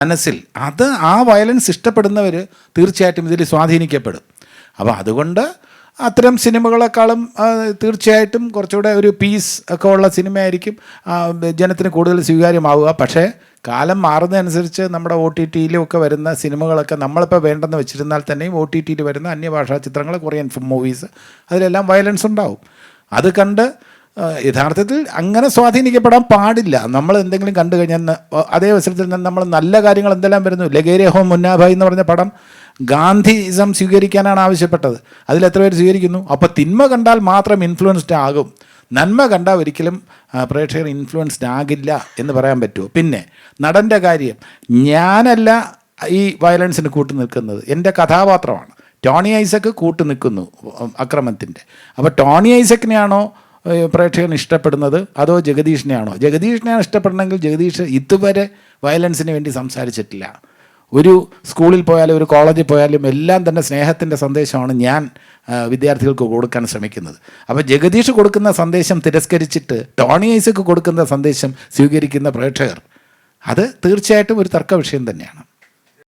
മനസ്സിൽ അത് ആ വയലൻസ് ഇഷ്ടപ്പെടുന്നവർ തീർച്ചയായിട്ടും ഇതിൽ സ്വാധീനിക്കപ്പെടും. അപ്പോൾ അതുകൊണ്ട് അത്തരം സിനിമകളെക്കാളും തീർച്ചയായിട്ടും കുറച്ചുകൂടെ ഒരു പീസ് ഒക്കെ ഉള്ള സിനിമയായിരിക്കും ജനത്തിന് കൂടുതൽ സ്വീകാര്യമാവുക. പക്ഷേ കാലം മാറുന്നതനുസരിച്ച് നമ്മുടെ OTT ഒക്കെ വരുന്ന സിനിമകളൊക്കെ നമ്മളിപ്പോൾ വേണ്ടെന്ന് വെച്ചിരുന്നാൽ തന്നെയും OTT വരുന്ന അന്യഭാഷാ ചിത്രങ്ങൾ, കൊറിയൻ മൂവീസ്, അതിലെല്ലാം വയലൻസ് ഉണ്ടാവും. അത് കണ്ട് യഥാർത്ഥത്തിൽ അങ്ങനെ സ്വാധീനിക്കപ്പെടാൻ പാടില്ല. നമ്മൾ എന്തെങ്കിലും കണ്ടു കഴിഞ്ഞാൽ അതേ അവസരത്തിൽ നിന്ന് നമ്മൾ നല്ല കാര്യങ്ങൾ എന്തെല്ലാം വരുന്നു. ലഗേരെ ഹോം മുന്നാഭായ് എന്ന് പറഞ്ഞ പടം ഗാന്ധിസം സ്വീകരിക്കാനാണ് ആവശ്യപ്പെട്ടത്. അതിലെത്ര പേര് സ്വീകരിക്കുന്നു? അപ്പോൾ തിന്മ കണ്ടാൽ മാത്രം ഇൻഫ്ലുവൻസ്ഡ് ആകും, നന്മ കണ്ടാൽ ഒരിക്കലും പ്രേക്ഷകർ ഇൻഫ്ലുവൻസ്ഡ് ആകില്ല എന്ന് പറയാൻ പറ്റുമോ? പിന്നെ നടൻ്റെ കാര്യം, ഞാനല്ല ഈ വയലൻസിന് കൂട്ടു നിൽക്കുന്നത്, എൻ്റെ കഥാപാത്രമാണ്. ടോണി ഐസക്ക് കൂട്ടു നിൽക്കുന്നു അക്രമത്തിൻ്റെ. അപ്പോൾ ടോണി ഐസക്കിനെയാണോ പ്രേക്ഷകൻ ഇഷ്ടപ്പെടുന്നത്, അതോ ജഗദീഷിനെയാണോ? ജഗദീഷിനെയാണ് ഇഷ്ടപ്പെടണമെങ്കിൽ ജഗദീഷ് ഇതുവരെ വയലൻസിന് വേണ്ടി സംസാരിച്ചിട്ടില്ല. ഒരു സ്കൂളിൽ പോയാലും ഒരു കോളേജിൽ പോയാലും എല്ലാം തന്നെ സ്നേഹത്തിൻ്റെ സന്ദേശമാണ് ഞാൻ വിദ്യാർത്ഥികൾക്ക് കൊടുക്കാൻ ശ്രമിക്കുന്നത്. അപ്പോൾ ജഗദീഷ് കൊടുക്കുന്ന സന്ദേശം തിരസ്കരിച്ചിട്ട് ടോണി ഐസക്ക് കൊടുക്കുന്ന സന്ദേശം സ്വീകരിക്കുന്ന പ്രേക്ഷകർ, അത് തീർച്ചയായിട്ടും ഒരു തർക്ക വിഷയം തന്നെയാണ്.